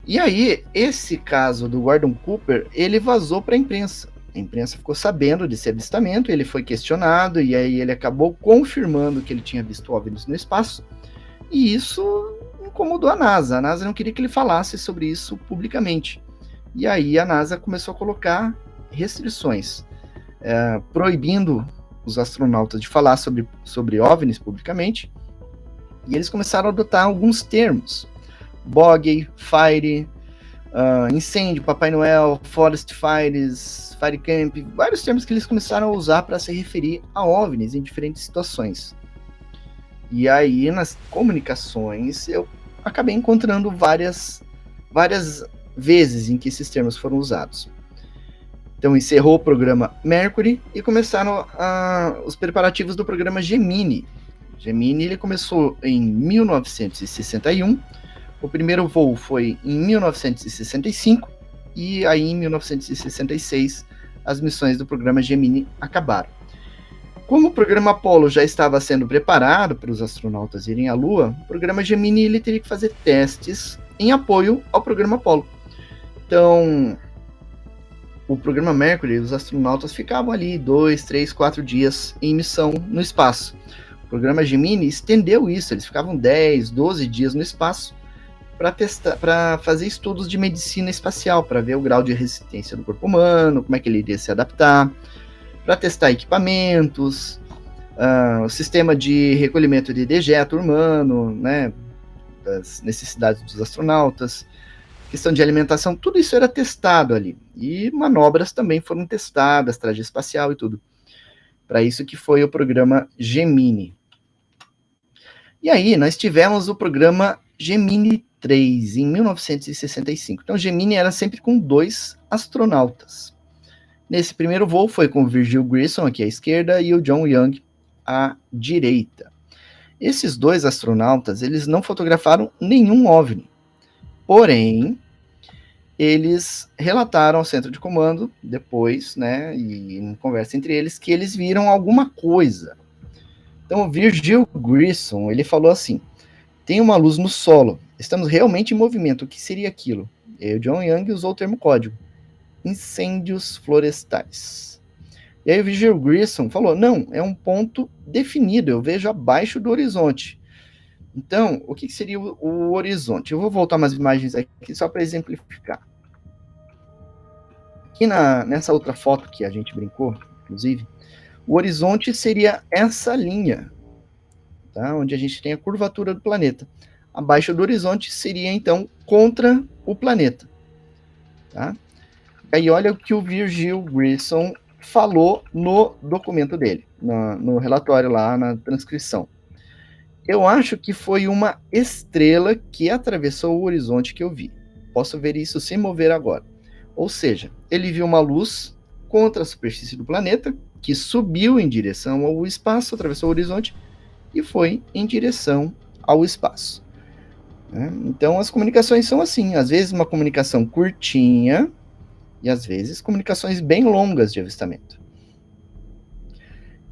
E aí, esse caso do Gordon Cooper, ele vazou para a imprensa. A imprensa ficou sabendo desse avistamento, ele foi questionado, e aí ele acabou confirmando que ele tinha visto OVNIs no espaço, e isso incomodou a NASA. A NASA não queria que ele falasse sobre isso publicamente. E aí a NASA começou a colocar restrições, proibindo os astronautas de falar sobre OVNIs publicamente, e eles começaram a adotar alguns termos. Bogey, Fire, incêndio, Papai Noel, Forest Fires, Fire Camp, vários termos que eles começaram a usar para se referir a OVNIs em diferentes situações. E aí, nas comunicações, eu acabei encontrando várias vezes em que esses termos foram usados. Então, encerrou o programa Mercury e começaram os preparativos do programa Gemini. Gemini ele começou em 1961, o primeiro voo foi em 1965, e aí em 1966 as missões do programa Gemini acabaram. Como o programa Apollo já estava sendo preparado para os astronautas irem à Lua, o programa Gemini ele teria que fazer testes em apoio ao programa Apollo. Então, o programa Mercury, os astronautas ficavam ali 2, 3, 4 dias em missão no espaço. O programa Gemini estendeu isso, eles ficavam 10, 12 dias no espaço para fazer estudos de medicina espacial, para ver o grau de resistência do corpo humano, como é que ele iria se adaptar, para testar equipamentos, o sistema de recolhimento de dejeto humano, né, das necessidades dos astronautas, questão de alimentação, tudo isso era testado ali. E manobras também foram testadas, traje espacial e tudo. Para isso que foi o programa Gemini. E aí nós tivemos o programa Gemini 3, em 1965. Então, Gemini era sempre com 2 astronautas. Nesse primeiro voo foi com o Virgil Grissom, aqui à esquerda, e o John Young, à direita. Esses 2 astronautas, eles não fotografaram nenhum OVNI. Porém, eles relataram ao centro de comando, depois, né, e em conversa entre eles, que eles viram alguma coisa. Então, o Virgil Grissom, ele falou assim: tem uma luz no solo, estamos realmente em movimento, o que seria aquilo? E aí o John Young usou o termo código: incêndios florestais. E aí o Virgil Grissom falou: não, é um ponto definido, eu vejo abaixo do horizonte. Então, o que seria o horizonte? Eu vou voltar umas imagens aqui só para exemplificar. Aqui nessa outra foto que a gente brincou, inclusive, o horizonte seria essa linha, tá? Onde a gente tem a curvatura do planeta. Abaixo do horizonte seria, então, contra o planeta. Tá? Aí olha o que o Virgil Grissom falou no documento dele, no relatório lá, na transcrição. Eu acho que foi uma estrela que atravessou o horizonte que eu vi. Posso ver isso sem mover agora. Ou seja, ele viu uma luz contra a superfície do planeta, que subiu em direção ao espaço, atravessou o horizonte e foi em direção ao espaço. Então as comunicações são assim, às vezes uma comunicação curtinha e às vezes comunicações bem longas de avistamento.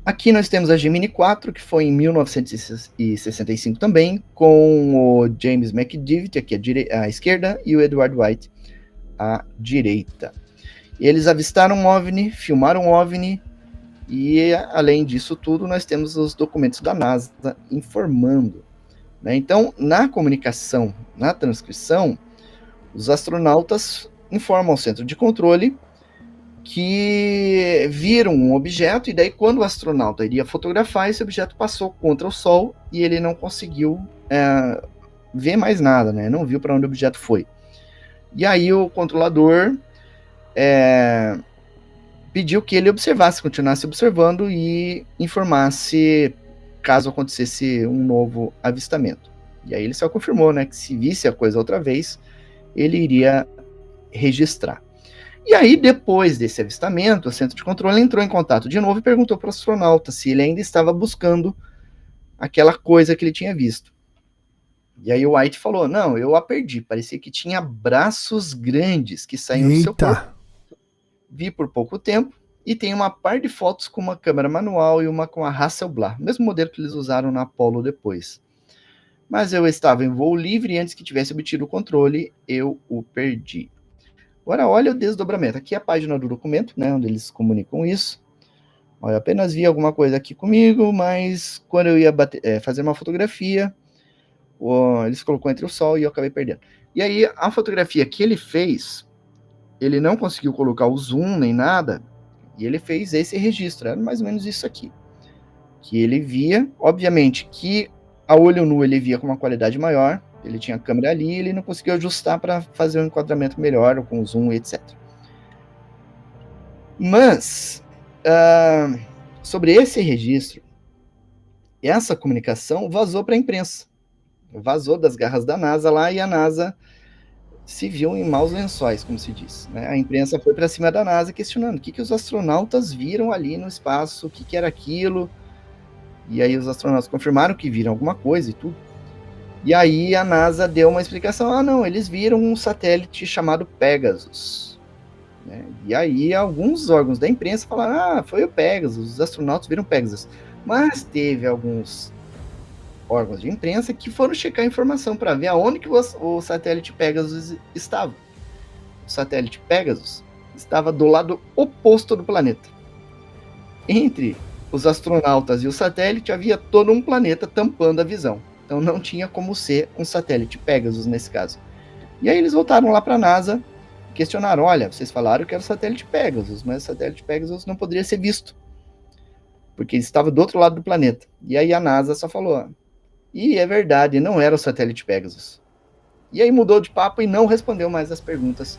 Aqui nós temos a Gemini 4, que foi em 1965 também, com o James McDivitt aqui à esquerda e o Edward White à direita. Eles avistaram um OVNI, filmaram um OVNI, e além disso tudo, nós temos os documentos da NASA informando. Né? Então, na comunicação, na transcrição, os astronautas informam ao centro de controle que viram um objeto, e daí quando o astronauta iria fotografar, esse objeto passou contra o Sol e ele não conseguiu ver mais nada, né? Não viu para onde o objeto foi. E aí o controlador pediu que ele observasse, continuasse observando e informasse caso acontecesse um novo avistamento. E aí ele só confirmou, né, que se visse a coisa outra vez, ele iria registrar. E aí, depois desse avistamento, o centro de controle entrou em contato de novo e perguntou para o astronauta se ele ainda estava buscando aquela coisa que ele tinha visto. E aí o White falou: não, eu a perdi, parecia que tinha braços grandes que saíam do seu corpo. Vi por pouco tempo e tem uma par de fotos com uma câmera manual e uma com a Hasselblad, mesmo modelo que eles usaram na Apollo depois. mas eu estava em voo livre e antes que tivesse obtido o controle, eu o perdi. Agora, olha o desdobramento. Aqui é a página do documento, né, onde eles comunicam isso. Eu apenas vi alguma coisa aqui comigo, mas quando eu ia fazer uma fotografia, eles colocou entre o sol e eu acabei perdendo. E aí, a fotografia que ele fez, ele não conseguiu colocar o zoom nem nada, e ele fez esse registro, era mais ou menos isso aqui. Que ele via, obviamente, que a olho nu ele via com uma qualidade maior, ele tinha a câmera ali, ele não conseguiu ajustar para fazer um enquadramento melhor, ou com o zoom, etc. Mas, sobre esse registro, essa comunicação vazou para a imprensa. Vazou das garras da NASA lá e a NASA se viu em maus lençóis, como se diz. Né? A imprensa foi para cima da NASA questionando o que os astronautas viram ali no espaço, o que era aquilo. E aí os astronautas confirmaram que viram alguma coisa e tudo. E aí a NASA deu uma explicação. Não, eles viram um satélite chamado Pegasus. Né? E aí alguns órgãos da imprensa falaram, foi o Pegasus, os astronautas viram Pegasus. Mas teve alguns órgãos de imprensa que foram checar a informação para ver aonde que o satélite Pegasus estava. O satélite Pegasus estava do lado oposto do planeta. Entre os astronautas e o satélite havia todo um planeta tampando a visão. Então não tinha como ser um satélite Pegasus nesse caso. E aí eles voltaram lá para a NASA e questionaram, olha, vocês falaram que era o satélite Pegasus, mas o satélite Pegasus não poderia ser visto, porque ele estava do outro lado do planeta. E aí a NASA só falou, e é verdade, não era o satélite Pegasus. E aí mudou de papo e não respondeu mais as perguntas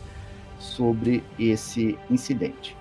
sobre esse incidente.